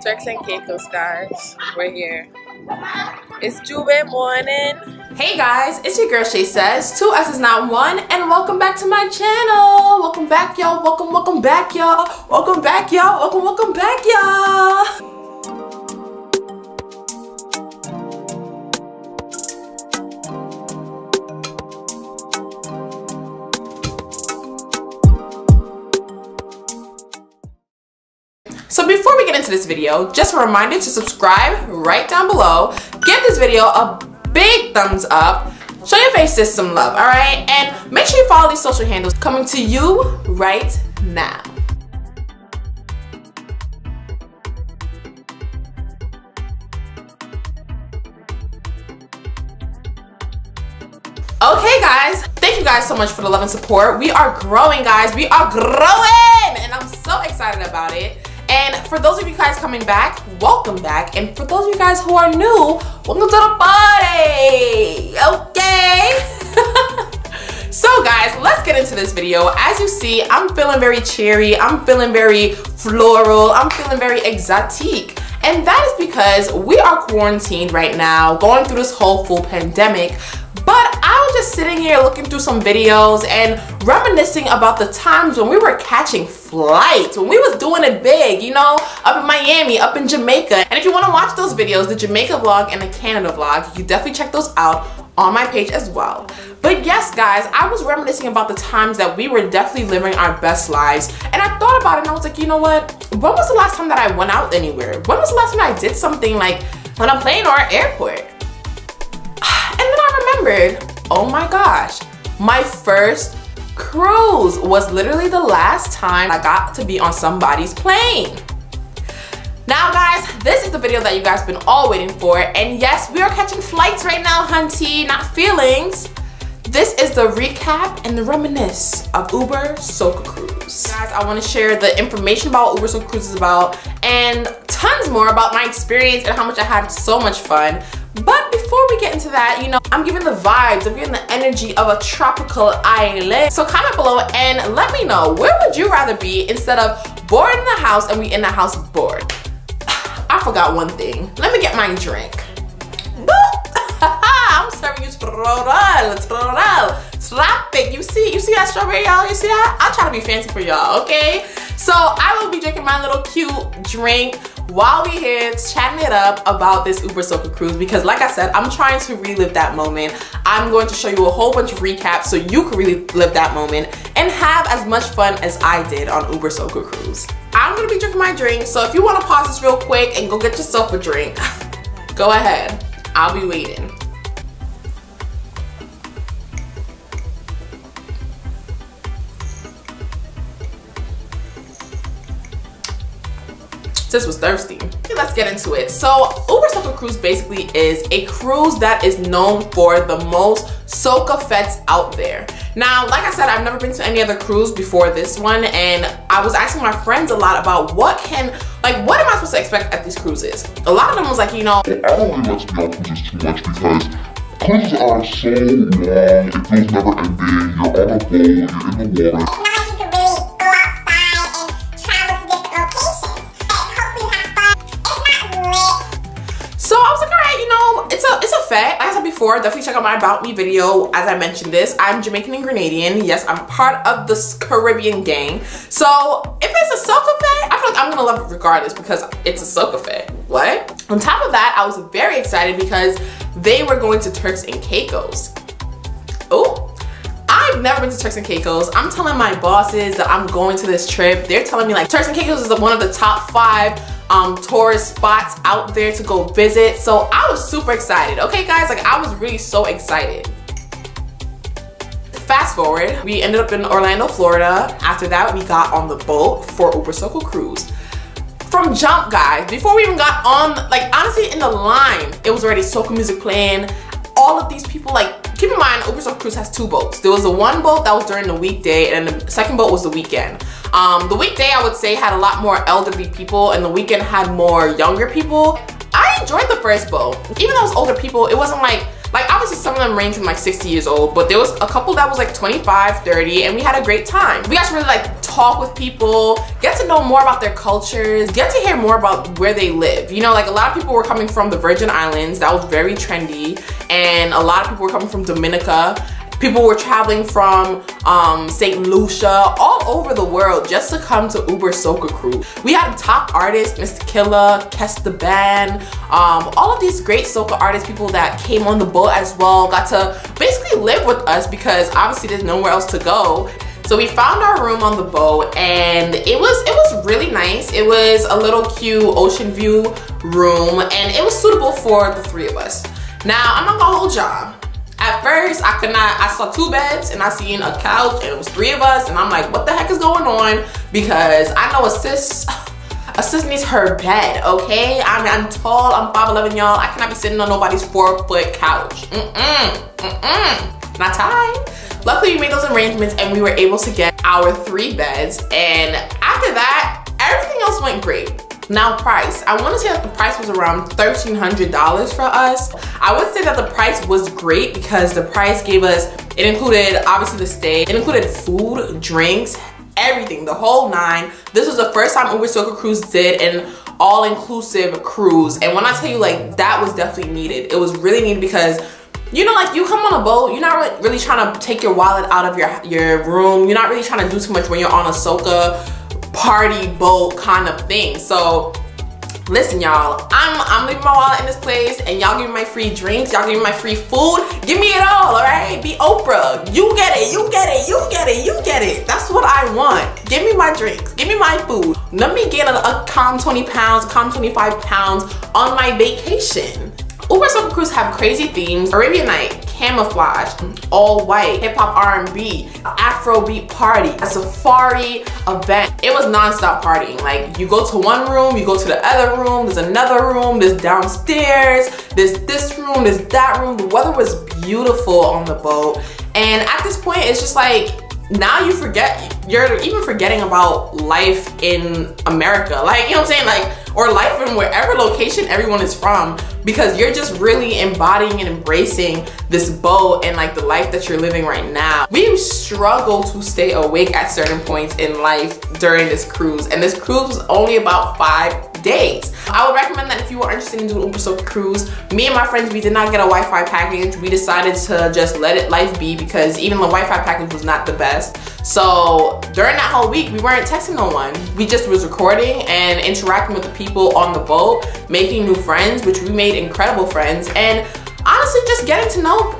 Turks and Caicos, guys. We're here. It's Jube morning. Hey guys, it's your girl Shay Says. 2 S's not 1, and welcome back to my channel. Welcome back, y'all. Welcome back, y'all. Welcome back, y'all. Welcome back, y'all. So before we get into this video, just a reminder to subscribe right down below. Give this video a big thumbs up. Show your faces some love, alright? And make sure you follow these social handles coming to you right now. Okay guys, thank you guys so much for the love and support. We are growing, guys. We are growing! And I'm so excited about it. And for those of you guys coming back, welcome back. And for those of you guys who are new, welcome to the party! Okay? So guys, let's get into this video. As you see, I'm feeling very cheery. I'm feeling very floral. I'm feeling very exotique. And that is because we are quarantined right now, going through this whole full pandemic. But I was just sitting here looking through some videos and reminiscing about the times when we were catching flights, when we was doing it big, you know, up in Miami, up in Jamaica. And if you want to watch those videos, the Jamaica vlog and the Canada vlog, you definitely check those out on my page as well. But yes, guys, I was reminiscing about the times that we were definitely living our best lives. And I thought about it and I was like, you know what? When was the last time that I went out anywhere? When was the last time I did something like on a plane or an airport? And then I remembered, oh my gosh, my first cruise was literally the last time I got to be on somebody's plane. Now guys, this is the video that you guys been all waiting for, and yes, we are catching flights right now, hunty, not feelings. This is the recap and the reminisce of Ubersoca Cruise. Guys, I want to share the information about what Ubersoca Cruise is about and tons more about my experience and how much I had so much fun. But before we get into that, you know, I'm giving the vibes, I'm giving the energy of a tropical island. So comment below and let me know, where would you rather be instead of bored in the house and we in the house bored? I forgot one thing. Let me get my drink. I'm serving you tropical. You see that strawberry, y'all? You see that? I'll try to be fancy for y'all, okay? So I will be drinking my little cute drink while we're here chatting it up about this Ubersoca Cruise, because like I said, I'm trying to relive that moment. I'm going to show you a whole bunch of recaps so you can really live that moment and have as much fun as I did on Ubersoca Cruise. I'm gonna be drinking my drink, so if you want to pause this real quick and go get yourself a drink, go ahead. I'll be waiting. Sis was thirsty. Okay, let's get into it. So Ubersoca Cruise basically is a cruise that is known for the most SOCA feds out there. Now, like I said, I've never been to any other cruise before this one, and I was asking my friends a lot about what am I supposed to expect at these cruises? A lot of them was like, you know, I don't really like to be on cruises too much because cruises are so long, it feels never ending, you're on a boat, you're in the water. So I was like, all right, you know, it's a fact. Like I said before, definitely check out my About Me video as I mentioned this. I'm Jamaican and Grenadian. Yes, I'm part of the Caribbean gang. So if it's a SOCA fed, I feel like I'm gonna love it regardless because it's a SOCA fed. What? On top of that, I was very excited because they were going to Turks and Caicos. Oh, I've never been to Turks and Caicos. I'm telling my bosses that I'm going to this trip. They're telling me like Turks and Caicos is one of the top 5 tourist spots out there to go visit. So I was super excited. Okay guys, like I was really so excited. Fast forward, we ended up in Orlando, Florida. After that, we got on the boat for Ubersoca Cruise. From jump, guys, before we even got on, like honestly in the line, it was already SOCA music playing. All of these people, like, keep in mind, Ubersoca Cruise has 2 boats. There was the one boat that was during the weekday, and the second boat was the weekend. The weekday, I would say, had a lot more elderly people, and the weekend had more younger people. I enjoyed the first boat. Even though it was older people, it wasn't like obviously some of them range from like 60 years old, but there was a couple that was like 25, 30, and we had a great time. We got to really like talk with people, get to know more about their cultures, get to hear more about where they live. You know, like a lot of people were coming from the Virgin Islands, that was very trendy, and a lot of people were coming from Dominica. People were traveling from St. Lucia, all over the world just to come to Ubersoca Cruise. We had top artists, Mr. Killa, Kes the Band, all of these great soca artists, people that came on the boat as well, got to basically live with us because obviously there's nowhere else to go. So we found our room on the boat and it was really nice. It was a little cute ocean view room and it was suitable for the 3 of us. Now, I'm not gonna hold y'all. At first, I saw 2 beds and I seen a couch and it was 3 of us and I'm like, what the heck is going on? Because I know a sis needs her bed, okay? I mean, I'm tall, I'm 5'11", y'all. I cannot be sitting on nobody's 4-foot couch. Not time. Luckily, we made those arrangements and we were able to get our 3 beds. And after that, everything else went great. Now price, I want to say that the price was around $1,300 for us. I would say that the price was great because the price gave us, it included obviously the stay, it included food, drinks, everything, the whole 9. This was the first time Ubersoca Cruise did an all-inclusive cruise. And when I tell you, like, that was definitely needed. It was really needed because, you know, like, you come on a boat, you're not really trying to take your wallet out of your room. You're not really trying to do too much when you're on a SOCA party boat kind of thing. So listen, y'all, I'm leaving my wallet in this place and y'all give me my free drinks, y'all give me my free food, give me it all right? Be Oprah. You get it, you get it, you get it, you get it. That's what I want. Give me my drinks, give me my food. Let me gain a calm 20 pounds, calm 25 pounds on my vacation. Ubersoca Cruise have crazy themes: Arabian Night, camouflage, all white, hip hop R&B, Afrobeat party, a safari event. It was non-stop partying. Like, you go to one room, you go to the other room, there's another room, there's downstairs, there's this room, there's that room. The weather was beautiful on the boat. And at this point, it's just like, now you forget, you're even forgetting about life in America. Like, you know what I'm saying? Like, or life in wherever location everyone is from, because you're just really embodying and embracing this boat and like the life that you're living right now. We struggle to stay awake at certain points in life during this cruise, and this cruise was only about 5 days. I would recommend that if you are interested in doing Ubersoca Cruise. Me and my friends, we did not get a Wi-Fi package. We decided to just let it life be because even the Wi-Fi package was not the best. So during that whole week, we weren't texting no one. We just was recording and interacting with the people on the boat, making new friends, which we made incredible friends, and honestly just getting to know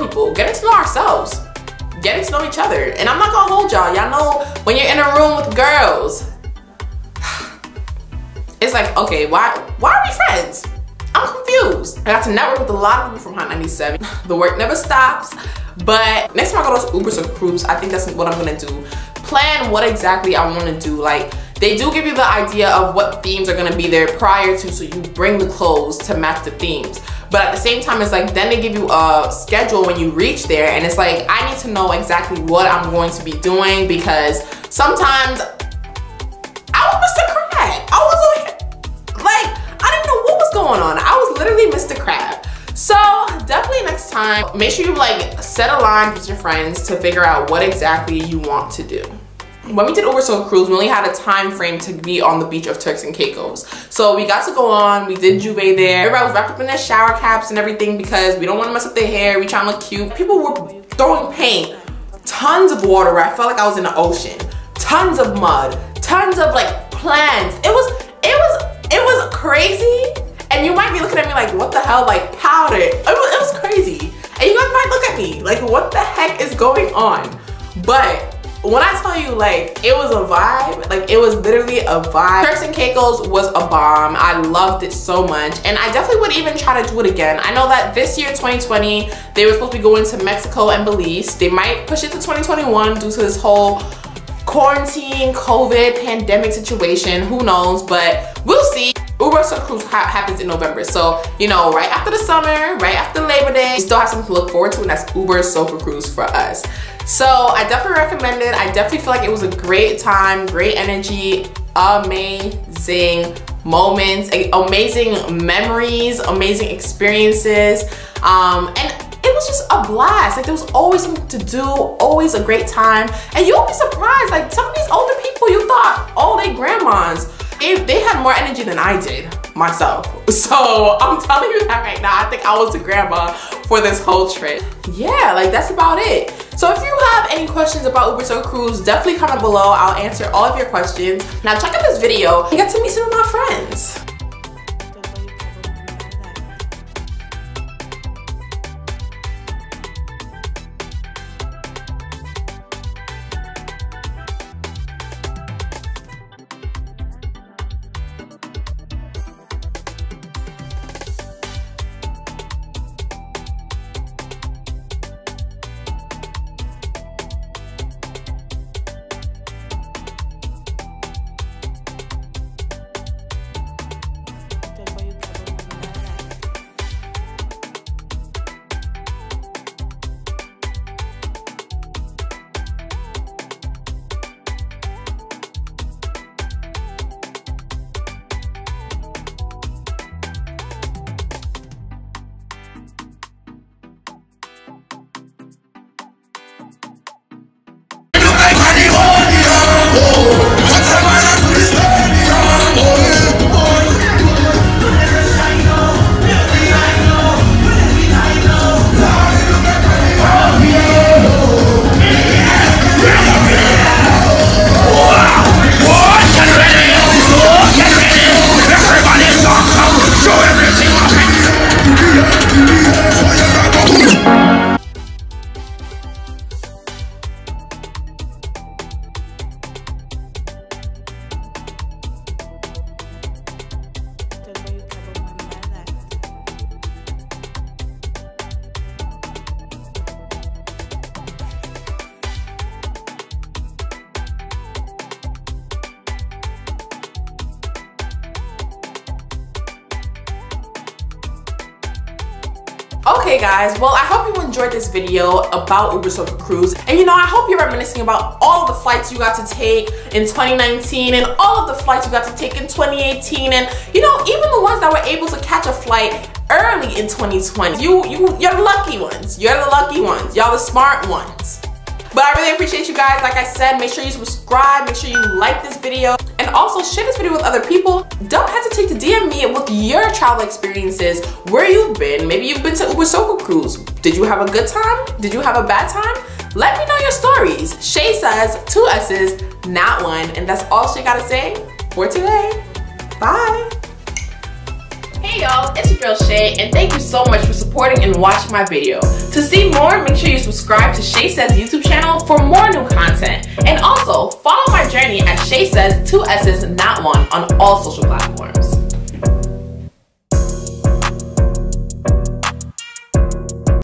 people, getting to know ourselves, getting to know each other. And I'm not gonna hold y'all. Y'all know when you're in a room with girls, it's like, okay, why are we friends? I'm confused. I got to network with a lot of people from Hot 97. The work never stops. But next time I go to Ubersoca Cruise, I think that's what I'm gonna do. Plan what exactly I wanna do. Like, they do give you the idea of what themes are gonna be there prior to, so you bring the clothes to match the themes. But at the same time, it's like, then they give you a schedule when you reach there, and it's like, I need to know exactly what I'm going to be doing, because sometimes I was Mr. Crab. I was like, I didn't know what was going on. I was literally Mr. Crab. So definitely next time, make sure you like set a line with your friends to figure out what exactly you want to do. When we did Ubersoca Cruise, we only had a time frame to be on the beach of Turks and Caicos. So we got to go on, we did Juve there. Everybody was wrapped up in their shower caps and everything because we don't want to mess up their hair. We try to look cute. People were throwing paint, tons of water where I felt like I was in the ocean, tons of mud, tons of like plants. It was crazy. And you might be looking at me like, what the hell, like powder. It was crazy. And you guys might look at me like, what the heck is going on? But when I tell you, like, it was a vibe, like it was literally a vibe. Turks and Caicos was a bomb. I loved it so much. And I definitely would even try to do it again. I know that this year, 2020, they were supposed to be going to Mexico and Belize. They might push it to 2021 due to this whole quarantine, COVID, pandemic situation. Who knows? But we'll see. Ubersoca Cruise happens in November. So, you know, right after the summer, right after Labor Day, we still have something to look forward to, and that's Ubersoca Cruise for us. So I definitely recommend it. I definitely feel like it was a great time, great energy, amazing moments, amazing memories, amazing experiences. And it was was just a blast. Like there was always something to do, always a great time. And you'll be surprised, like some of these older people, you thought, oh, they grandmas. They had more energy than I did myself. So I'm telling you that right now, I think I was the grandma for this whole trip. Yeah, like that's about it. So if you have any questions about Ubersoca Cruise, definitely comment below. I'll answer all of your questions. Now check out this video and get to meet some of my friends. Okay guys, well I hope you enjoyed this video about Ubersoca Cruise, and you know, I hope you're reminiscing about all of the flights you got to take in 2019 and all of the flights you got to take in 2018, and you know, even the ones that were able to catch a flight early in 2020. You're the lucky ones. You're the lucky ones. Y'all the smart ones. But I really appreciate you guys. Like I said, make sure you subscribe, make sure you like this video, and also share this video with other people. Don't hesitate to DM me with your travel experiences, where you've been. Maybe you've been to Ubersoca Cruise. Did you have a good time? Did you have a bad time? Let me know your stories. Shay says 2 S's, not 1. And that's all she gotta say for today. Bye. Hey y'all, it's your girl Shay, and thank you so much for supporting and watching my video. To see more, make sure you subscribe to Shay Says YouTube channel for more new content. And also, follow my journey at Shay Says 2 S's, not 1 on all social platforms.